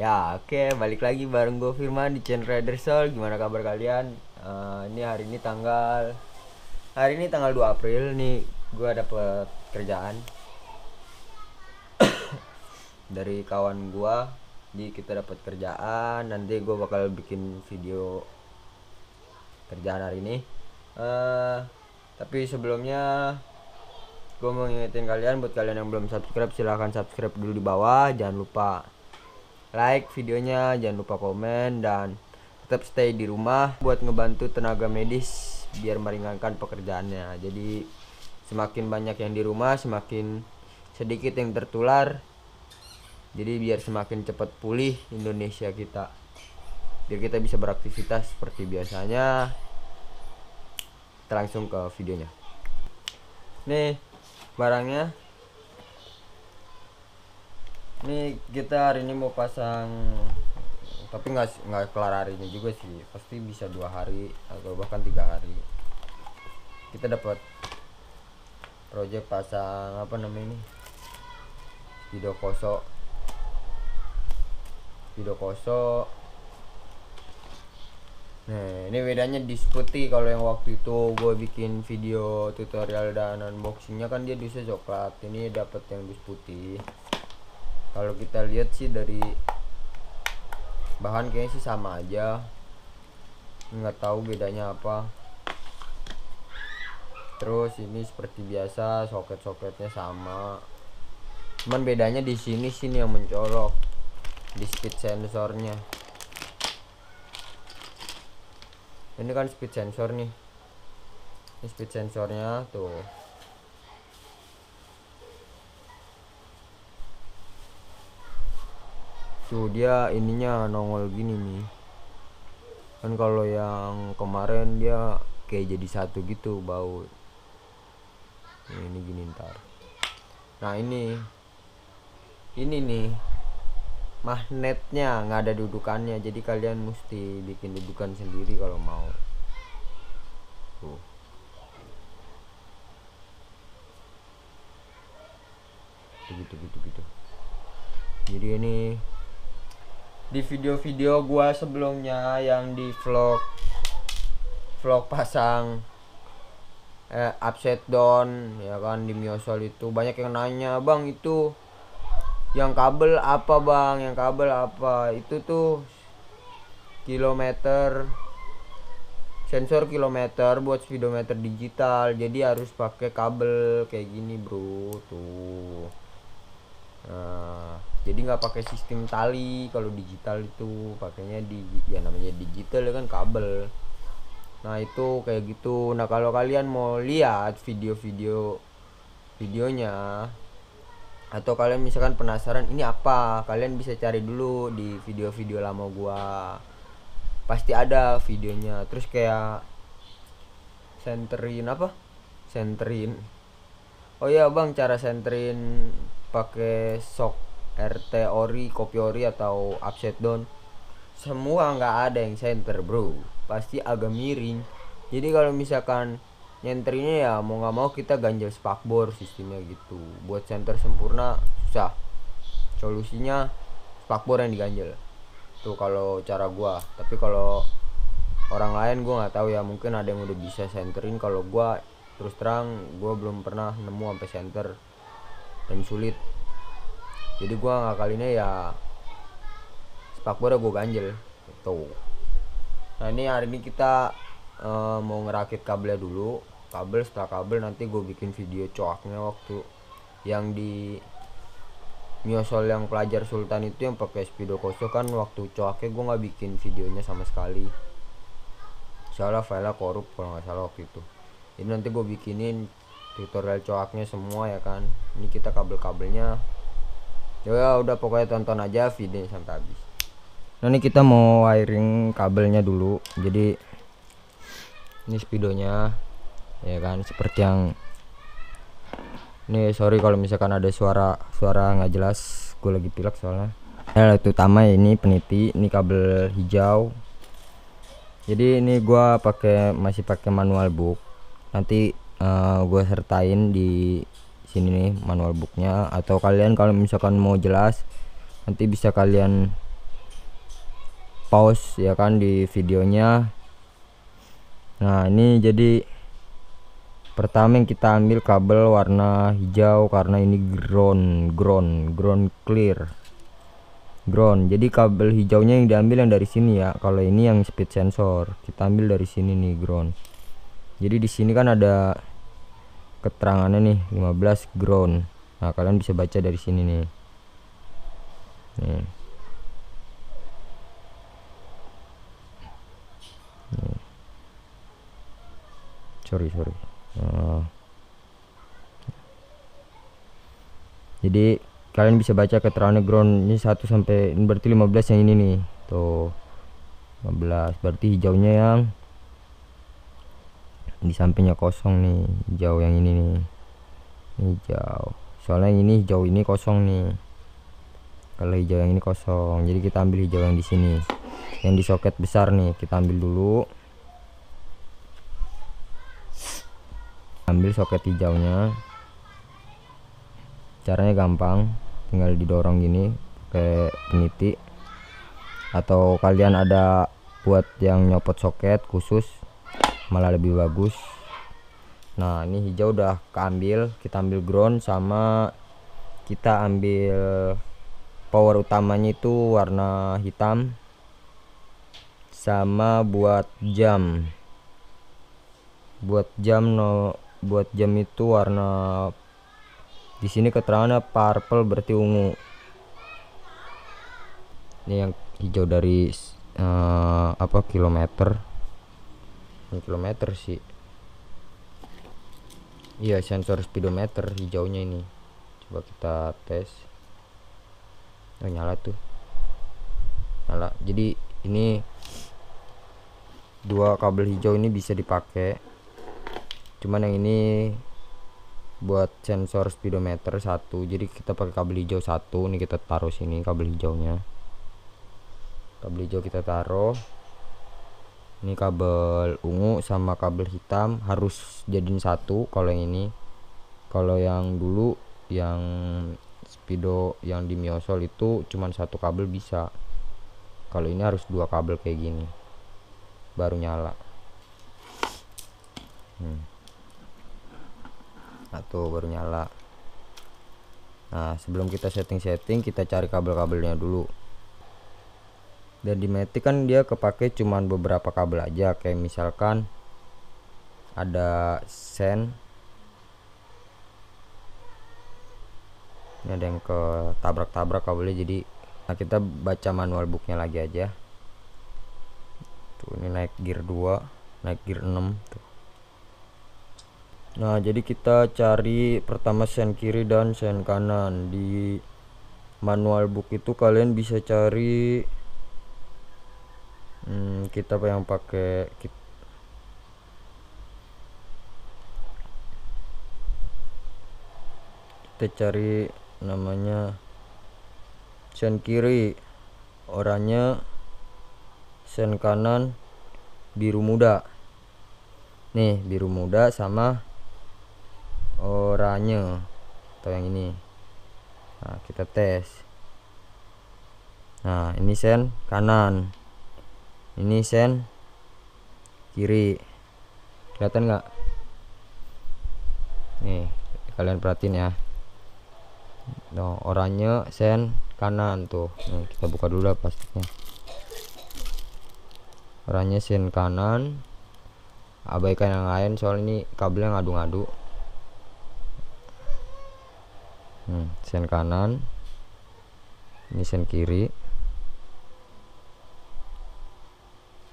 Ya, oke, balik lagi bareng gue Firman di channel Rider Soul. Gimana kabar kalian? Ini hari ini tanggal 2 April nih, gue dapet kerjaan dari kawan gue. Jadi kita dapat kerjaan, nanti gue bakal bikin video kerjaan hari ini. Tapi sebelumnya gue mau ngingetin kalian, buat kalian yang belum subscribe, silahkan subscribe dulu di bawah. Jangan lupa like videonya, jangan lupa komen, dan tetap stay di rumah buat ngebantu tenaga medis biar meringankan pekerjaannya. Jadi semakin banyak yang di rumah, semakin sedikit yang tertular. Jadi biar semakin cepat pulih Indonesia kita, biar kita bisa beraktivitas seperti biasanya. Kita langsung ke videonya. Nih barangnya. Ini kita hari ini mau pasang, tapi nggak kelar hari ini juga sih, pasti bisa 2 hari atau bahkan 3 hari. Kita dapat project pasang apa namanya ini, video koso. Nah, ini bedanya di putih. Kalau yang waktu itu gue bikin video tutorial dan unboxingnya kan dia dusnya coklat, ini dapat yang dus putih. Kalau kita lihat sih dari bahan kayaknya sih sama aja, nggak tahu bedanya apa. Terus ini seperti biasa soket-soketnya sama, cuman bedanya di sini yang mencolok di speed sensornya. Ini kan speed sensor nih, ini speed sensornya tuh. Tuh dia ininya nongol gini nih. Kan kalau yang kemarin dia kayak jadi satu gitu bau. Ini gini ntar. Nah ini nih magnetnya nggak ada dudukannya, jadi kalian mesti bikin dudukan sendiri kalau mau. Tuh. Gitu. Jadi ini di video-video gua sebelumnya yang di vlog pasang upside down ya kan di Miosol, itu banyak yang nanya, "Bang, itu yang kabel apa, Bang? Yang kabel apa?" Itu tuh kilometer, sensor kilometer buat speedometer digital. Jadi harus pakai kabel kayak gini, Bro. Tuh. Nah, jadi nggak pakai sistem tali. Kalau digital itu pakainya namanya digital ya kan, kabel. Nah itu kayak gitu. Nah kalau kalian mau lihat videonya, atau kalian misalkan penasaran ini apa, kalian bisa cari dulu di video-video lama gua, pasti ada videonya. Terus kayak senterin, oh iya Bang, cara senterin pakai shock RT ori, kopi ori, atau upside down, semua nggak ada yang center, bro, pasti agak miring. Jadi kalau misalkan nyenterinnya ya mau nggak mau kita ganjel spakbor sistemnya gitu. Buat center sempurna susah, solusinya spakbor yang diganjel tuh kalau cara gua. Tapi kalau orang lain gua nggak tahu ya, mungkin ada yang udah bisa senterin. Kalau gua terus terang gua belum pernah nemu sampai center dan sulit, jadi gua ngakalinnya ya spakbor gua ganjel tuh. Nah ini hari ini kita mau ngerakit kabelnya dulu. Setelah kabel nanti gue bikin video coaknya waktu yang di Miosol yang pelajar Sultan itu yang pakai speedo koso kan. Waktu coaknya gue nggak bikin videonya sama sekali, soalnya filenya korup kalau nggak salah waktu itu. Ini nanti gue bikinin tutorial coaknya semua ya kan. Ini kita kabelnya ya udah, pokoknya tonton aja videonya sampai habis. Nah ini kita mau wiring kabelnya dulu. Jadi ini speedonya ya kan, seperti yang ini. Sorry kalau misalkan ada suara nggak jelas, gue lagi pilek soalnya. Alat utama ini peniti, ini kabel hijau. Jadi ini gue masih pakai manual book. Nanti gue sertain di sini nih manual booknya, atau kalian kalau misalkan mau jelas nanti bisa kalian pause ya kan di videonya. Nah ini jadi pertama yang kita ambil kabel warna hijau karena ini ground clear ground. Jadi kabel hijaunya yang diambil yang dari sini ya. Kalau ini yang speed sensor kita ambil dari sini nih, ground. Jadi di sini kan ada keterangannya nih 15 ground. Nah kalian bisa baca dari sini nih. Nih. Nih. Sorry. Jadi kalian bisa baca keterangan ground ini 1 sampai berarti 15 yang ini nih. Tuh. 15 berarti hijaunya yang di sampingnya kosong nih, hijau yang ini nih. Ini hijau. Soalnya yang ini hijau ini kosong nih. Kalau hijau yang ini kosong. Jadi kita ambil hijau yang di sini. Yang di soket besar nih, kita ambil dulu. Ambil soket hijaunya. Caranya gampang, tinggal didorong gini pakai peniti, atau kalian ada buat yang nyopot soket khusus malah lebih bagus. Nah ini hijau udah keambil, kita ambil ground sama kita ambil power utamanya itu warna hitam, sama buat jam itu warna, di sini keterangannya purple berarti ungu. Ini yang hijau dari kilometer. Ini kilometer sih. Iya, sensor speedometer hijaunya ini. Coba kita tes. Oh, nyala tuh. Nyala. Jadi ini dua kabel hijau ini bisa dipakai. Cuman yang ini buat sensor speedometer satu, jadi kita pakai kabel hijau satu. Ini kita taruh sini kabel hijaunya. Kabel hijau kita taruh. Ini kabel ungu sama kabel hitam harus jadiin satu. Kalau yang ini, kalau yang dulu yang speedo yang di Miosol itu cuman satu kabel bisa. Kalau ini harus dua kabel kayak gini baru nyala. Tuh baru nyala. Nah sebelum kita setting kita cari kabel-kabelnya dulu. Dan di Matic kan dia kepake cuman beberapa kabel aja, kayak misalkan ada sen, ini ada yang ke tabrak kabelnya. Jadi nah kita baca manual booknya lagi aja. Tuh ini naik gear 2, naik gear 6 tuh. Nah jadi kita cari pertama sen kiri dan sen kanan. Di manual book itu kalian bisa cari kita yang pakai kita cari namanya sen kiri oranye, sen kanan biru muda. Nih biru muda sama oranye atau yang ini. Nah kita tes. Nah ini sen kanan, ini sen kiri, kelihatan nggak? Nih kalian perhatiin ya. No, oranye sen kanan tuh. Nih, kita buka dulu lah plastiknya. Oranye sen kanan, abaikan yang lain soal ini kabelnya ngadu-ngadu. Sen kanan, ini sen kiri.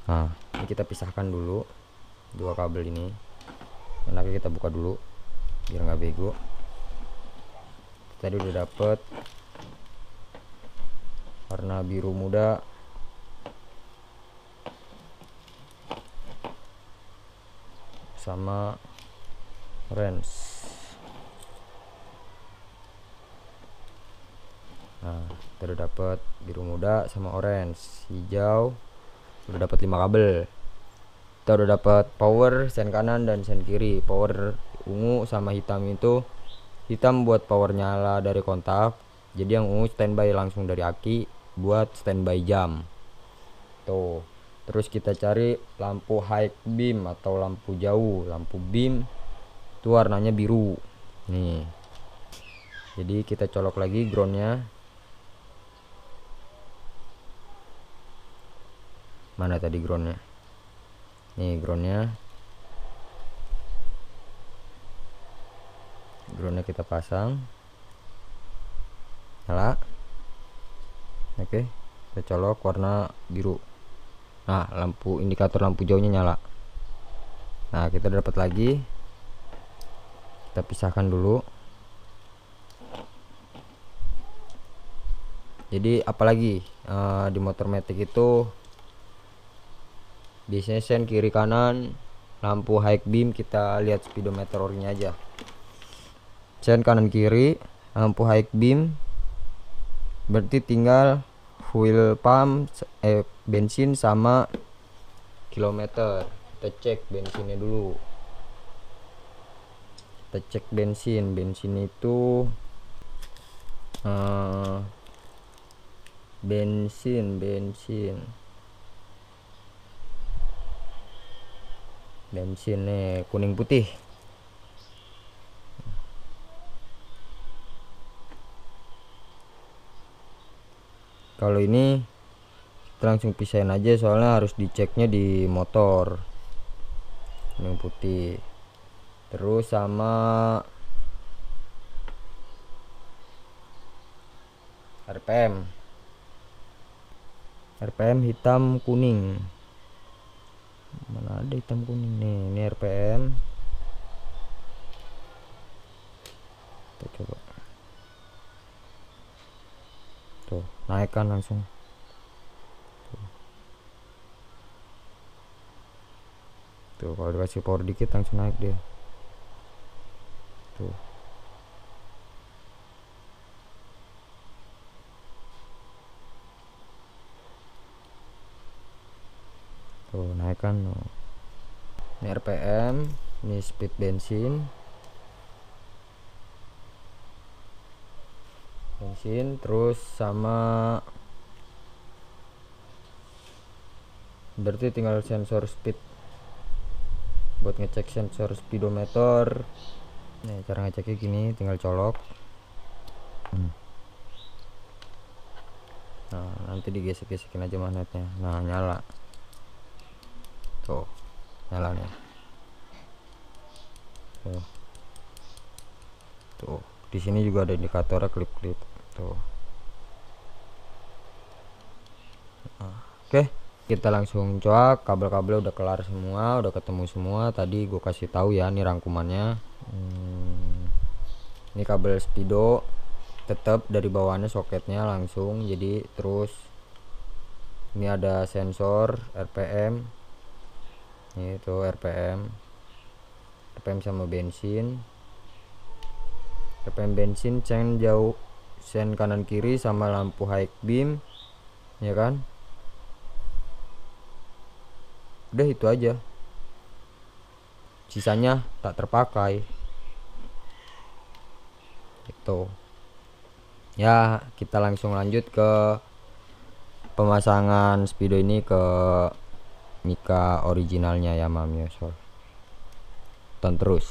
Nah ini kita pisahkan dulu dua kabel ini. Enaknya kita buka dulu biar nggak bego. Tadi udah dapet warna biru muda sama orange. Nah kita udah dapet biru muda sama orange. Hijau udah dapat 5 kabel. Kita udah dapat power sen kanan dan sen kiri. Power ungu sama hitam itu, hitam buat power nyala dari kontak, jadi yang ungu standby langsung dari aki buat standby jam. tuh. Terus kita cari lampu high beam atau lampu jauh. Lampu beam itu warnanya biru nih. Jadi kita colok lagi groundnya. Mana tadi groundnya? Nih groundnya kita pasang, nyala. Oke, kita colok warna biru. Nah, lampu indikator lampu jauhnya nyala. Nah, kita dapat lagi. Kita pisahkan dulu. Jadi apalagi di motor matic itu biasanya sen kiri kanan, lampu high beam kita lihat speedometer orinya aja. Sen kanan kiri, lampu high beam, berarti tinggal fuel pump, bensin sama kilometer. Kita cek bensinnya dulu. Kita cek bensin itu bensin nih kuning putih. Kalau ini kita langsung pisahin aja, soalnya harus diceknya di motor. Kuning putih. Terus sama RPM hitam kuning. Mana ada hitam kuning nih? Ini RPM. Kita coba. Tuh, naikkan langsung. Tuh, kalau dikasih power dikit langsung naik dia. Tuh. Tuh, naikkan. Ini RPM, ini speed bensin. Terus sama berarti tinggal sensor speed. Buat ngecek sensor speedometer, nih cara ngeceknya gini, tinggal colok. Nah, nanti digesek-gesekin aja magnetnya. Nah, nyala. Tuh, nyala nih. Tuh, di sini juga ada indikatornya, klip-klip. Tuh. Nah, oke. Kita langsung coak. Kabel-kabel udah kelar semua, udah ketemu semua. Tadi gue kasih tahu ya, ini rangkumannya. Ini kabel speedo, tetap dari bawahnya soketnya langsung. Jadi terus ini ada sensor RPM. Ini tuh RPM sama bensin. RPM bensin sen jauh, sen kanan kiri sama lampu high beam, ya kan? Udah itu aja, sisanya tak terpakai itu ya. Kita langsung lanjut ke pemasangan speedo ini ke mika originalnya ya, Yosol. Tonton terus.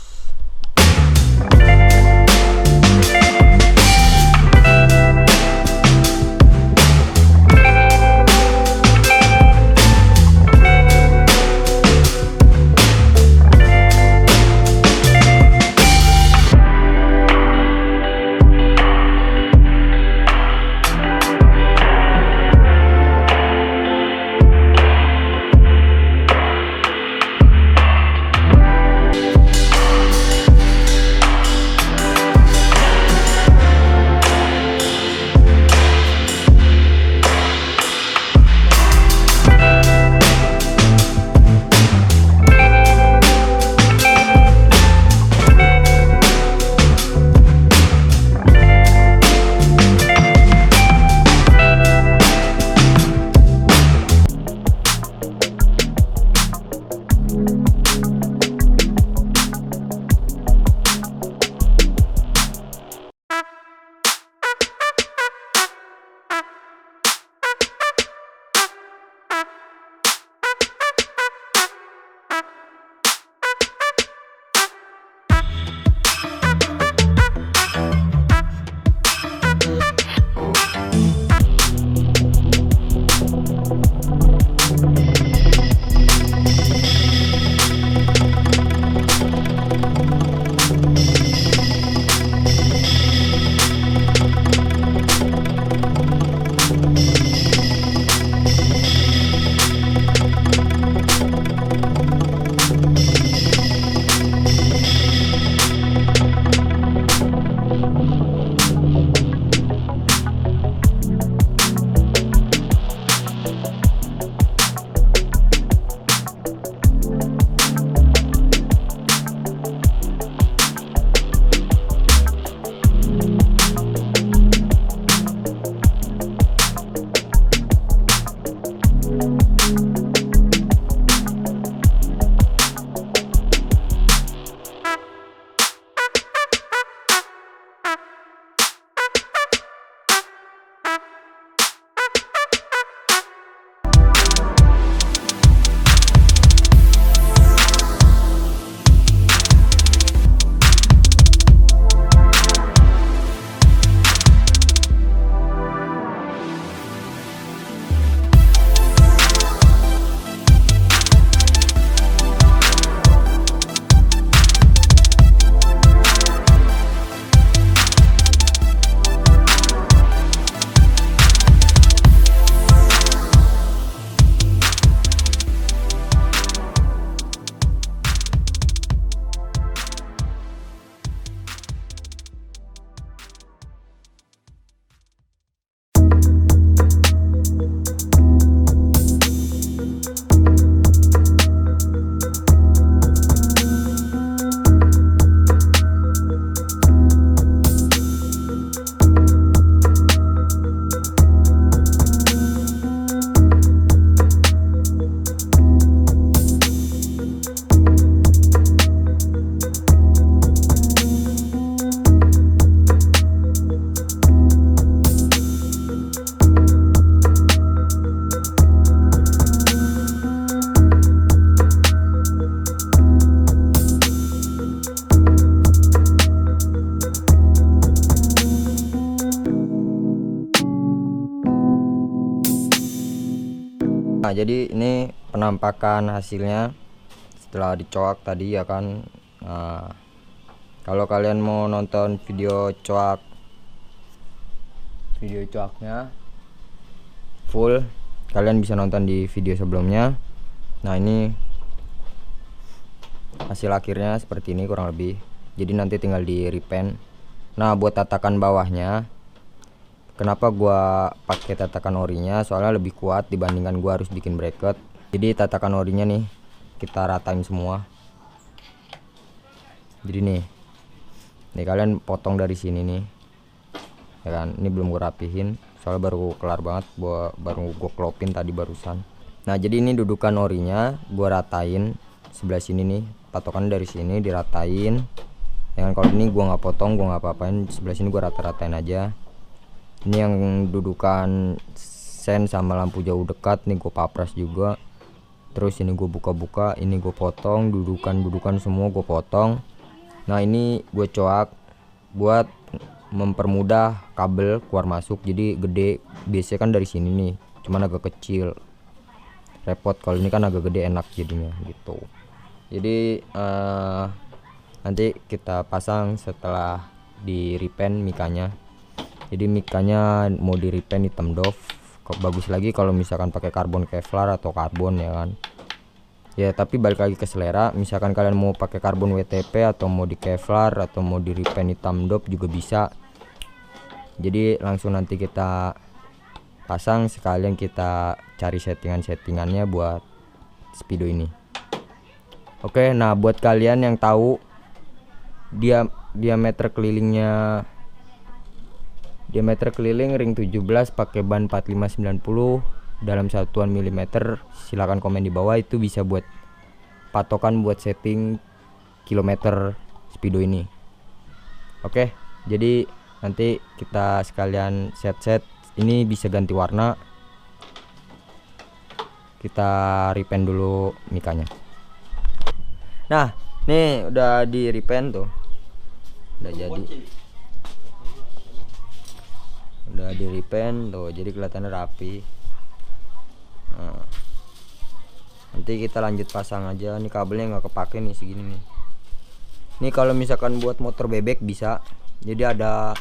Nah, jadi ini penampakan hasilnya setelah dicoak tadi ya kan. Nah, kalau kalian mau nonton video coaknya full, kalian bisa nonton di video sebelumnya. Nah, ini hasil akhirnya seperti ini kurang lebih. Jadi nanti tinggal di repaint. Nah, buat tatakan bawahnya, kenapa gua pakai tatakan orinya, soalnya lebih kuat dibandingkan gua harus bikin bracket. Jadi tatakan orinya nih kita ratain semua. Jadi nih kalian potong dari sini nih ya kan. Ini belum gua rapihin soalnya baru kelar banget, baru gua kelopin tadi barusan. Nah, jadi ini dudukan orinya gua ratain sebelah sini nih, patokan dari sini diratain ya kan. Kalau ini gua nggak potong, gua nggak apa-apain, sebelah sini gua rata-ratain aja. Ini yang dudukan sen sama lampu jauh dekat nih gue papras juga. Terus ini gue buka-buka, ini gue potong, dudukan semua gue potong. Nah, ini gue coak buat mempermudah kabel keluar masuk. Jadi gede, biasanya kan dari sini nih, cuman agak kecil, repot. Kalau ini kan agak gede, enak jadinya gitu. Jadi nanti kita pasang setelah di repaint mikanya. Jadi mikanya mau di repaint hitam doff, kok bagus lagi kalau misalkan pakai karbon Kevlar atau karbon ya kan. Ya tapi balik lagi ke selera, misalkan kalian mau pakai karbon WTP atau mau di Kevlar atau mau di repaint hitam doff juga bisa. Jadi langsung nanti kita pasang, sekalian kita cari settingannya buat Speedo ini. Oke, nah buat kalian yang tahu diameter keliling ring 17 pakai ban 4590 dalam satuan milimeter, silahkan komen di bawah. Itu bisa buat patokan buat setting kilometer Speedo ini. Oke, jadi nanti kita sekalian set ini, bisa ganti warna. Kita repaint dulu mikanya. Nah, nih udah di repaint tuh, udah jadi. Udah di repaint tuh, jadi kelihatannya rapi. Nah, nanti kita lanjut pasang aja. Nih kabelnya nggak kepake nih, segini nih. Ini kalau misalkan buat motor bebek bisa. Jadi ada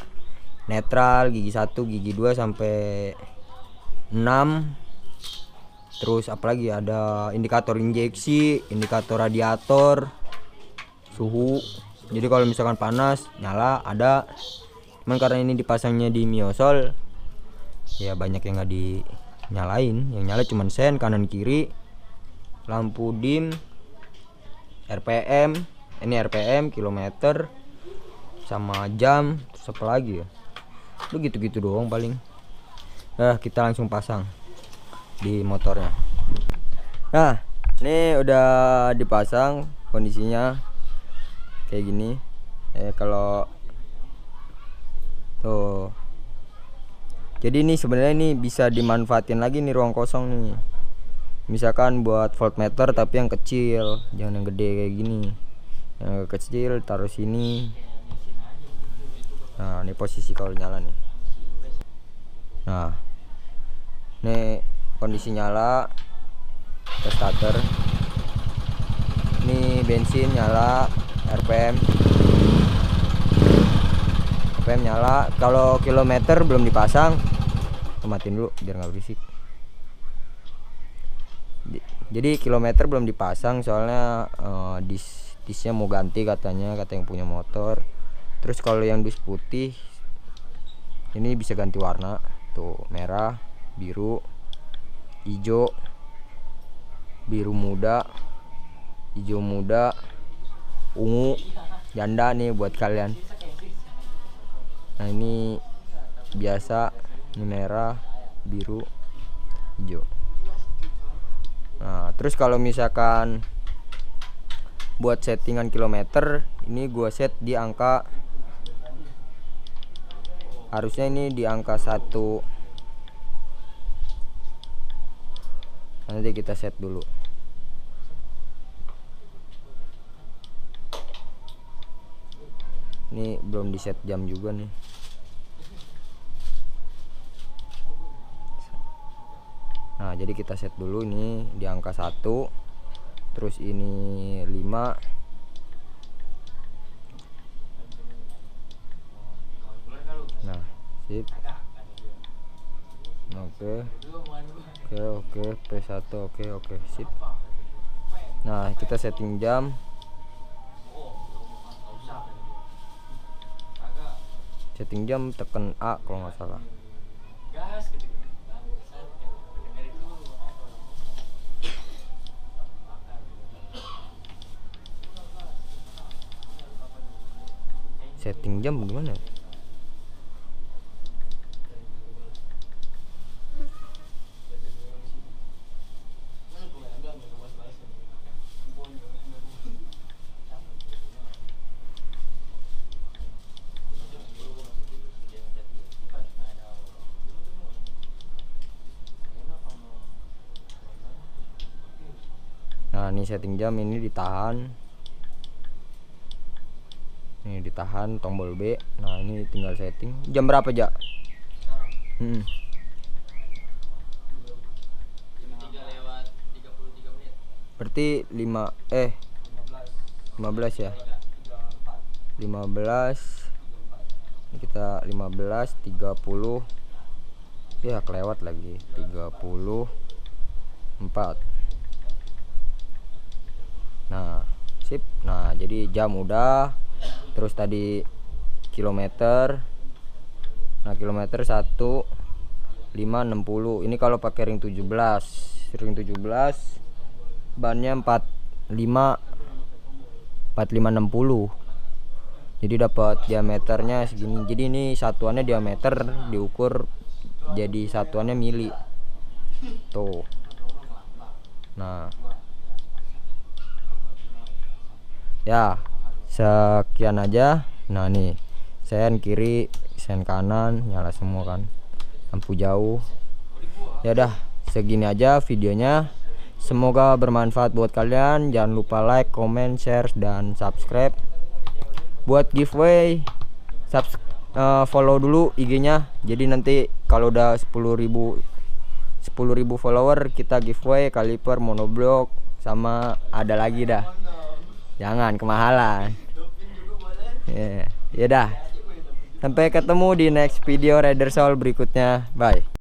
netral gigi 1, gigi 2 sampai 6. Terus apalagi ada indikator injeksi, indikator radiator, suhu. Jadi kalau misalkan panas nyala ada. Cuman karena ini dipasangnya di Miosol, ya banyak yang nggak dinyalain. Yang nyala cuman sen kanan kiri, lampu dim, RPM, ini RPM, kilometer, sama jam, terus apa lagi ya, lu gitu-gitu doang paling. Nah kita langsung pasang di motornya. Nah ini udah dipasang, kondisinya kayak gini. Kalau tuh, jadi ini sebenarnya ini bisa dimanfaatin lagi nih ruang kosong nih. Misalkan buat voltmeter tapi yang kecil, jangan yang gede kayak gini. Yang kecil taruh sini. Nah ini posisi kalau nyala nih. Nah ini kondisi nyala, kita starter. Ini bensin nyala, RPM nyala. Kalau kilometer belum dipasang, matiin dulu biar nggak berisik. Jadi kilometer belum dipasang soalnya disnya mau ganti kata yang punya motor. Terus kalau yang dus putih ini bisa ganti warna tuh, merah, biru, hijau, biru muda, hijau muda, ungu, janda nih buat kalian. Nah ini biasa, ini merah, biru, hijau. Nah terus kalau misalkan buat settingan kilometer, ini gua set di angka, harusnya ini di angka 1. Nanti kita set dulu. Ini belum di set jam juga nih. Nah jadi kita set dulu ini di angka 1, terus ini 5. Nah sip. Oke P1 oke sip. Nah kita setting jam. Setting jam tekan A kalau nggak salah. Setting jam gimana? Nah ini setting jam, ini ditahan. Ini ditahan tombol B. Nah ini tinggal setting. Jam berapa Jak? Berarti 15 ya. 15. Ini kita 15.30. Ya kelewat lagi 34. Nah sip. Nah jadi jam udah, terus tadi kilometer. Nah kilometer 1.560. Ini kalau pakai ring 17 bannya 4560. Jadi dapat diameternya segini. Jadi ini satuannya diameter diukur jadi satuannya mili tuh. Nah ya sekian aja. Nah nih sen kiri sen kanan nyala semua kan, lampu jauh. Ya udah segini aja videonya, semoga bermanfaat buat kalian. Jangan lupa like, comment, share, dan subscribe. Buat giveaway follow dulu IG-nya. Jadi nanti kalau udah 10.000 follower kita giveaway kaliper monoblock sama ada lagi dah. Jangan kemahalan. Ya dah. Sampai ketemu di next video Rider Soul berikutnya. Bye.